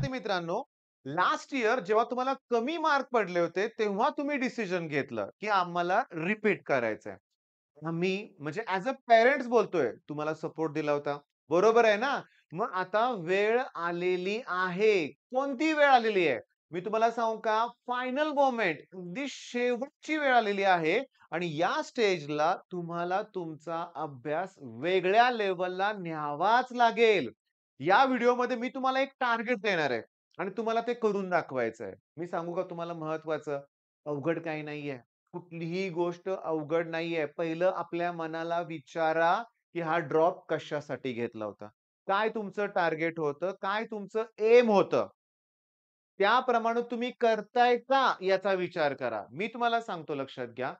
विद्यार्थी मित्रांनो, last year जेव्हा तुम्हाला कमी मार्क पडले होते, तेव्हा तुम्ही डिसिजन घेतलं, की आम्हाला रिपीट करायचंय. आम्ही म्हणजे ॲज अ पेरेंट्स बोलतोय, तुम्हाला सपोर्ट दिला होता. बरोबर आहे ना? मग आता वेळ आलेली आहे. कोणती वेळ आलेली आहे? मी तुम्हाला सांगू का? फायनल मोमेंट, अगदी शेवटची वेळ आलेली आहे आणि या स्टेजला तुम्हाला तुमचा अभ्यास वेगळ्या लेव्हलला न्यावाच लागेल. या व्हिडिओमध्ये मी तुम्हाला एक टार्गेट देणार आहे आणि तुम्हाला ते करून दाखवायचं आहे. मी सांगू का तुम्हाला महत्त्वाचं? अवघड काही नाहीये. कुठलीही गोष्ट अवघड नाहीये. पहिलं आपल्या मनाला विचारा, की हा ड्रॉप कशासाठी घेतला होता? काय तुमचं टार्गेट होतं? काय तुमचं एम होतं? त्याप्रमाणे तुम्ही करताय का याचा विचार करा. मी तुम्हाला सांगतो लक्षात घ्या,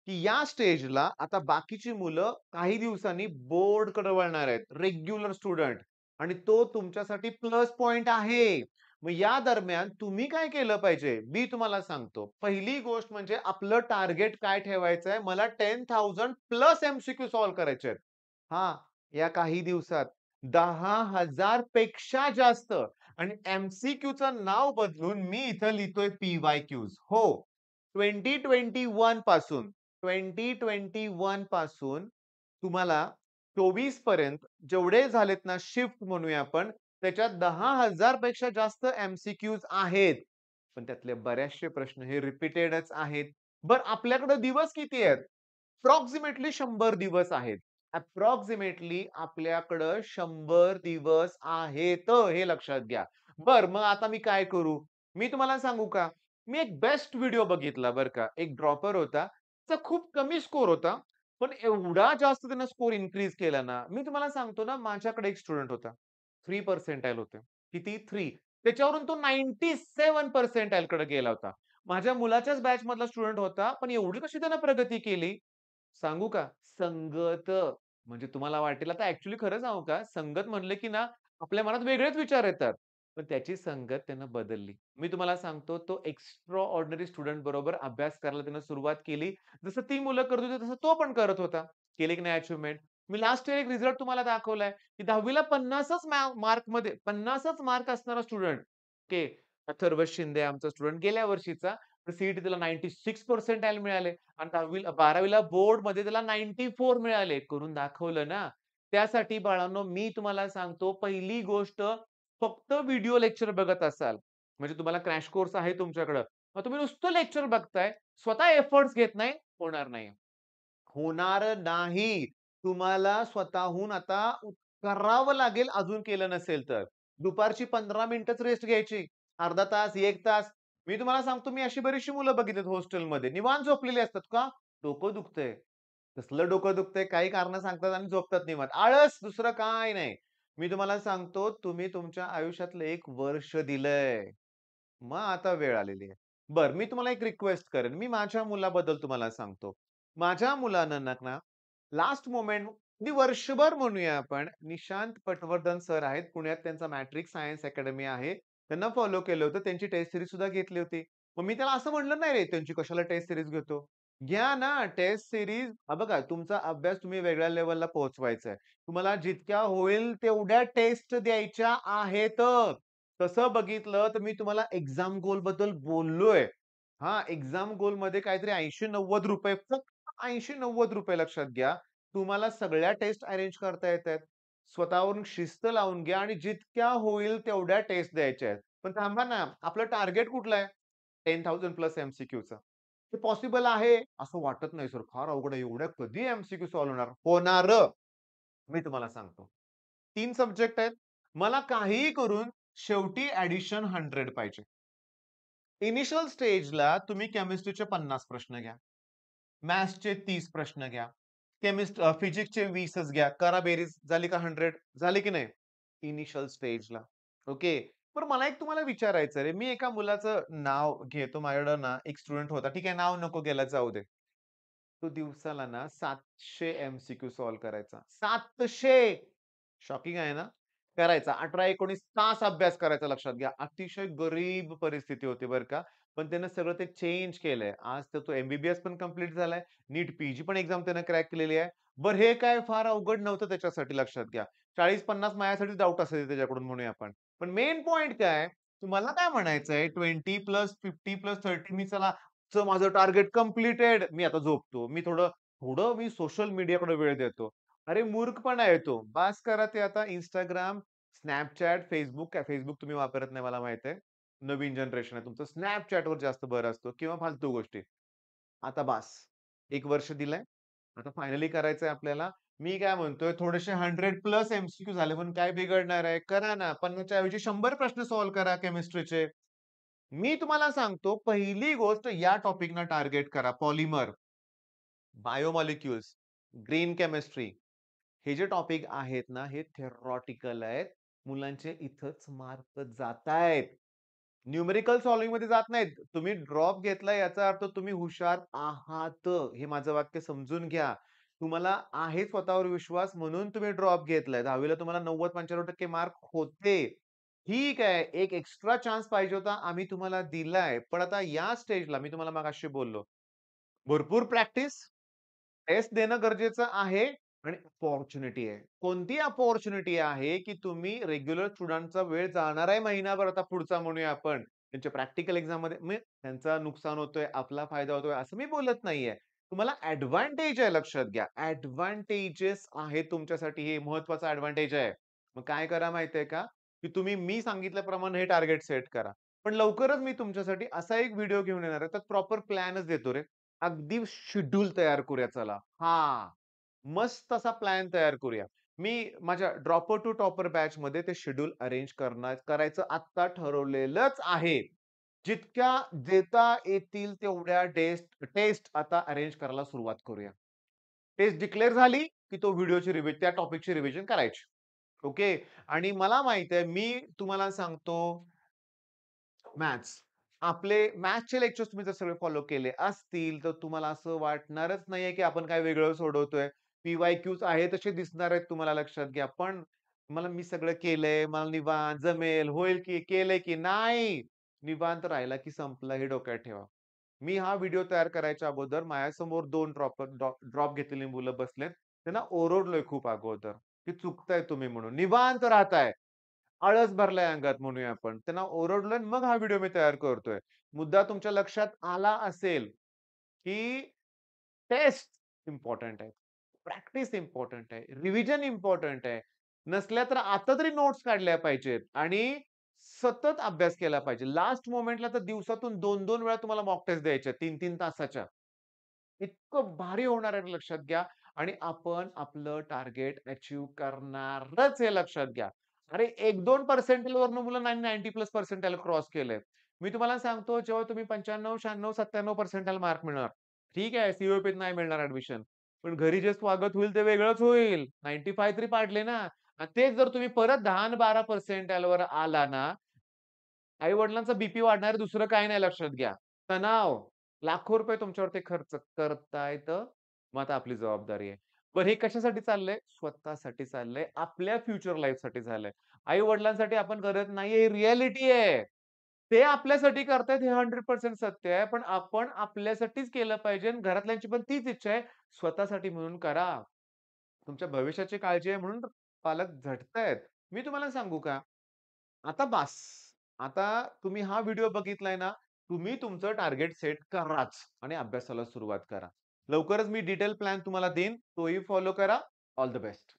की या स्टेजला आता बाकीची मुलं काही दिवसांनी बोर्डकडे वळणार आहेत. रेग्युलर स्टुडंट आणि तो तुमच्यासाठी प्लस पॉइंट आहे. मग या दरम्यान तुम्ही काय केलं पाहिजे? मी तुम्हाला सांगतो. पहिली गोष्ट म्हणजे आपलं टार्गेट काय ठेवायचं आहे? मला 10,000 प्लस एम-सी-क्यू सॉल्व्ह करायचे आहेत. हां, या काही दिवसात 10,000 पेक्षा जास्त आणि एम-सी-क्यूचं नाव बदलून मी इथं लिहितोय पी-वाय-क्यूज. हो, 2021 पासून 2021 पासून तुम्हाला 24 पर्यंत जेवढे झालेत ना शिफ्ट म्हणूया आपण, त्याच्यात 10,000 पेक्षा जास्त एम-सी-क्यूज आहेत. पण त्यातले बरेचसे प्रश्न हे रिपीटेडच आहेत. बरं आपल्याकडे दिवस किती आहेत? अप्रॉक्सिमेटली 100 दिवस आहेत. अप्रॉक्सिमेटली आपल्याकडं 100 दिवस आहेत हे लक्षात घ्या. बरं मग आता मी काय करू? मी तुम्हाला सांगू का? मी एक बेस्ट व्हिडिओ बघितला बरं का. एक ड्रॉपर होता. त्याचा खूप कमी स्कोर होता. पण एवढा जास्त त्यानं स्कोर इन्क्रीज केला ना, मी तुम्हाला सांगतो ना, माझ्याकडे एक स्टुडंट होता. 3 पर्सेंटाइल होते. किती? 3. त्याच्यावरून तो 97 पर्सेंटाइल कडे गेला होता. माझ्या मुलाच्याच बॅचमधला स्टुडंट होता. पण एवढी कशी त्यानं प्रगती केली? सांगू का? संगत. म्हणजे तुम्हाला वाटेल आता ॲक्चुअली खरं सांगू का? संगत म्हणलं की ना, आपल्या मनात वेगळेच विचार येतात. पण त्याची संगत त्यानं बदलली. मी तुम्हाला सांगतो तो एक्स्ट्रा ऑर्डिनरी स्टुडंट बरोबर अभ्यास करायला त्यानं सुरुवात केली. जसं ती मुलं करत होती तसं तो पण करत होता. केली की नाही अचिव्हमेंट. मी लास्ट इयर एक रिझल्ट तुम्हाला दाखवलाय, की 10वी ला 50च मार्कमध्ये 50च मार्क असणारा स्टुडंट. ओके. अथर्व शिंदे आमचा स्टुडंट गेल्या वर्षीचा. तर सीईटी त्याला 96 पर्सेंटाइल मिळाले आणि 12वी बोर्डमध्ये त्याला 94 मिळाले. करून दाखवलं ना. त्यासाठी बाळांनो मी तुम्हाला सांगतो पहिली गोष्ट फक्त व्हिडिओ लेक्चर बघत असाल, म्हणजे तुम्हाला क्रॅश कोर्स आहे तुमच्याकडं. मग तुम्ही नुसतं लेक्चर बघताय, स्वतः एफर्ट्स घेत नाही, होणार नाही. होणार नाही. तुम्हाला स्वतःहून आता करावं लागेल अजून केलं नसेल तर. दुपारची 15 मिनिटच रेस्ट घ्यायची. अर्धा तास, 1 तास. मी तुम्हाला सांगतो मी अशी बरीचशी मुलं बघितलीत हॉस्टेलमध्ये. निवांत झोपलेली असतात. का? डोकं दुखतंय. कसलं डोकं दुखतंय? काही कारणं सांगतात आणि झोपतात निवांत. आळस दुसरं काय नाही. मी तुम्हाला सांगतो तुम्ही तुमच्या आयुष्यातलं 1 वर्ष दिलंय. मग आता वेळ आलेली आहे. बरं, मी तुम्हाला एक रिक्वेस्ट करेन. मी माझ्या मुलाबद्दल तुम्हाला सांगतो. माझ्या मुलानं ना लास्ट मोमेंट अगदी वर्षभर म्हणूया आपण, निशांत पटवर्धन सर आहेत. पुण्यात त्यांचा मॅट्रिक सायन्स अकॅडमी आहे. त्यांना फॉलो केलं होतं. त्यांची टेस्ट सीरीज सुद्धा घेतली होती. मग मी त्याला असं म्हटलं नाही रे, त्यांची कशाला टेस्ट सीरीज घेतो? घ्या ना टेस्ट सीरीज. बघा तुमचा अभ्यास तुम्ही वेगळ्या लेव्हलला पोहोचवायचा आहे. तुम्हाला जितक्या होईल तेवढ्या टेस्ट द्यायच्या आहेत. तसं बघितलं तर मी तुम्हाला एक्झाम गोल बद्दल बोललोय. हां, एक्झाम गोलमध्ये काहीतरी ₹80-90 फक्त ₹80-90 लक्षात घ्या. तुम्हाला सगळ्या टेस्ट अरेंज करता येतायत. स्वतःवरून शिस्त लावून घ्या आणि जितक्या होईल तेवढ्या टेस्ट द्यायच्या आहेत. पण थांबा ना, आपलं टार्गेट कुठलं आहे? 10,000 प्लस एम-सी-क्यूचं. ते पॉसिबल आहे असं वाटत नाही सर. फार अवघड आहे. एवढ्या कधी एम-सी-क्यू सॉल्व्ह होणार? होणार. मी तुम्हाला सांगतो. 3 सब्जेक्ट आहेत. मला काहीही करून शेवटी एडिशन 100 पाहिजे. इनिशियल स्टेजला तुम्ही केमिस्ट्रीचे 50 प्रश्न घ्या. मॅथ्सचे 30 प्रश्न घ्या. फिजिक्सचे 20च घ्या. करा बेरीज झाली का 100? झाली की नाही? इनिशियल स्टेजला. ओके. पण मला एक तुम्हाला विचारायचं आहे. मी एका मुलाचं नाव घेतो. माझ्याकडं ना एक स्टुडंट होता. ठीक आहे, नाव नको घ्यायला जाऊ दे. तो दिवसाला ना 700 एम-सी-क्यू सॉल्व्ह करायचा. 700 शॉकिंग आहे ना? करायचा. 18-19 तास अभ्यास करायचा लक्षात घ्या. अतिशय गरीब परिस्थिती होती बरं का. पण त्यानं सगळं ते चेंज केलंय. आज तर तो एम-बी-बी-एस पण कंप्लीट झालाय. नीट पी पण एक्झाम त्यानं क्रॅक केलेली आहे. बरं हे काय फार अवघड नव्हतं त्याच्यासाठी लक्षात घ्या. 40-50 माझ्यासाठी डाउट असायचे त्याच्याकडून म्हणूया आपण. पण मेन पॉइंट काय तुम्हाला काय म्हणायचंय 20+50+30 मी चला माझं टार्गेट कंप्लीटेड. मी आता झोपतो. थोडं मी सोशल मीडियाकडे वेळ देतो. अरे मूर्खपणा आहे तो. बास करा ते आता Instagram, Snapchat, Facebook तुम्ही वापरत नाही मला माहिती आहे. नवीन जनरेशन आहे तुमचं. Snapchatवर जास्त भर असतो किंवा फालतू गोष्टी. आता बास. 1 वर्ष दिलंय. आता फायनली करायचंय आपल्याला. मी काय म्हणतोय थोडेसे 100+ एम-सी-क्यू झाले पण काय बिघडणार आहे? करा ना. 50च्या ऐवजी 100 प्रश्न सॉल्व्ह करा केमिस्ट्रीचे. मी तुम्हाला सांगतो पहिली गोष्ट या टॉपिकना टार्गेट करा. पॉलिमर, बायोमॉलिक्युल्स, ग्रीन केमिस्ट्री हे जे टॉपिक आहेत ना, हे थेरॉटिकल आहेत. मुलांचे इथंच मार्क जातायत. न्यूमेरिकल सॉल्व्हिंगमध्ये जात नाहीत. तुम्ही ड्रॉप घेतला याचा अर्थ तुम्ही हुशार आहात. हे माझं वाक्य समजून घ्या. तुम्हाला आहे स्वतःवर विश्वास म्हणून तुम्ही ड्रॉप घेतलाय. 10वी ला तुम्हाला 90-95% मार्क होते. ठीक आहे. एक एक्स्ट्रा चान्स पाहिजे होता. आम्ही तुम्हाला दिलाय. पण आता या स्टेजला मी तुम्हाला मगाशी बोललो. भरपूर प्रॅक्टिस, टेस्ट देणं गरजेचं आहे आणि अपॉर्च्युनिटी आहे. कोणती अपॉर्च्युनिटी आहे, की तुम्ही रेग्युलर स्टुडंटचा वेळ जाणार आहे महिनाभर आता पुढचा म्हणूया आपण. त्यांच्या प्रॅक्टिकल एक्झाममध्ये म्हणजे त्यांचा नुकसान होतोय, आपला फायदा होतोय असं मी बोलत नाहीये. तुम्हाला एडव्हांटेज आहे लक्षात घ्या. एडव्हांटेजेस आहे तुमच्यासाठी हे महत्वाचा एडव्हांटेज आहे. मग काय करा माहितीये का, की तुम्ही मी सांगितल्याप्रमाणे हे टार्गेट सेट करा. पण लवकरच मी तुमच्यासाठी असा एक व्हिडिओ घेऊन येणार आहे. त्यात प्रॉपर प्लॅनच देतो रे. अगदी शेड्यूल तयार करूया चला. हां. मस्त असा प्लॅन तयार करूया. मी माझ्या ड्रॉपर टू टॉपर बॅचमध्ये ते शेड्यूल अरेंज करायचं आत्ता ठरवलेलंच आहे. जितक्या देता येतील तेवढ्या टेस्ट आता अरेंज करायला सुरुवात करूया. टेस्ट डिक्लेअर झाली, की तो त्या टॉपिकची रिव्हिजन करायची. ओके. आणि मला माहिती आहे मी तुम्हाला सांगतो मॅथ्स. आपले मॅथ्सचे लेक्चर्स तुम्ही जर सगळे फॉलो केले असतील, तर तुम्हाला असं वाटणारच नाहीये, की आपण काय वेगळं सोडवतोय. पी-वाय-क्यूज आहे तसे दिसणार आहेत तुम्हाला लक्षात घ्या. पण मी सगळं केलंय, मला निवांत जमेल, होईल की, केलंय की. नाही. निवांत राहिला की संपलं हे डोक्यात ठेवा. मी हा व्हिडिओ तयार करायच्या अगोदर माझ्यासमोर 2 ड्रॉप घेतलेली मुलं बसलेत. त्यांना ओरडलोय खूप अगोदर, की चुकताय तुम्ही म्हणून. निवांत राहताय. आळस भरलाय अंगात म्हणूया आपण. त्यांना ओरडलोय आणि मग हा व्हिडिओ मी तयार करतोय. मुद्दा तुमच्या लक्षात आला असेल, की टेस्ट इम्पोर्टंट आहे. प्रॅक्टिस इम्पोर्टंट आहे. रिव्हिजन इम्पोर्टंट आहे. नसल्या तर आता तरी नोट्स काढल्या पाहिजेत आणि सतत अभ्यास केला पाहिजे. लास्ट मोमेंटला तर दिवसातून 2-2 वेळा तुम्हाला मॉक टेस्ट द्यायच्या 3-3 तासाच्या. इतकं भारी होणार आहे लक्षात घ्या आणि आपण आपलं टार्गेट अचीव्ह करणारच हे लक्षात घ्या. अरे 1-2 पर्सेंटाइल वरनं मुलं 90 प्लस पर्सेंटाइल क्रॉस केलंय. मी तुम्हाला सांगतो जेव्हा तुम्ही 95, 96, 97 पर्सेंटाइल मार्क मिळणार. ठीक आहे, सी नाही मिळणार ॲडमिशन. पण घरी जे स्वागत होईल ते वेगळंच होईल. 95 तरी पाडले ना. आणि तेच जर तुम्ही परत 10 आणि 12 पर्सेंटाइलवर आला ना, आई-वडिलांचा बीपी वाढणार आहे, दुसरं काही नाही लक्षात घ्या. तणाव. लाखो रुपये तुमच्यावरती खर्च करतायत. मग आता आपली जबाबदारी आहे. बरं हे कशासाठी चाललंय? स्वतःसाठी चाललंय. आपल्या फ्युचर लाईफसाठी झालंय. आई-वडिलांसाठी आपण करत नाहीये, ही रिॲलिटी आहे. ते आपल्यासाठी करतायत हे 100% सत्य आहे. पण आपण आपल्यासाठीच केलं पाहिजे आणि घरातल्यांची पण तीच इच्छा आहे. स्वतःसाठी म्हणून करा. तुमच्या भविष्याची काळजी आहे म्हणून पालक झटतायत. मी तुम्हाला सांगू का? आता बास. आता तुम्ही हा व्हिडिओ बघितलाय ना, तुम्ही तुमचं टार्गेट सेट कराच आणि अभ्यासाला सुरुवात करा. लवकरच मी डिटेल प्लॅन तुम्हाला देईन. तोही फॉलो करा. All the best.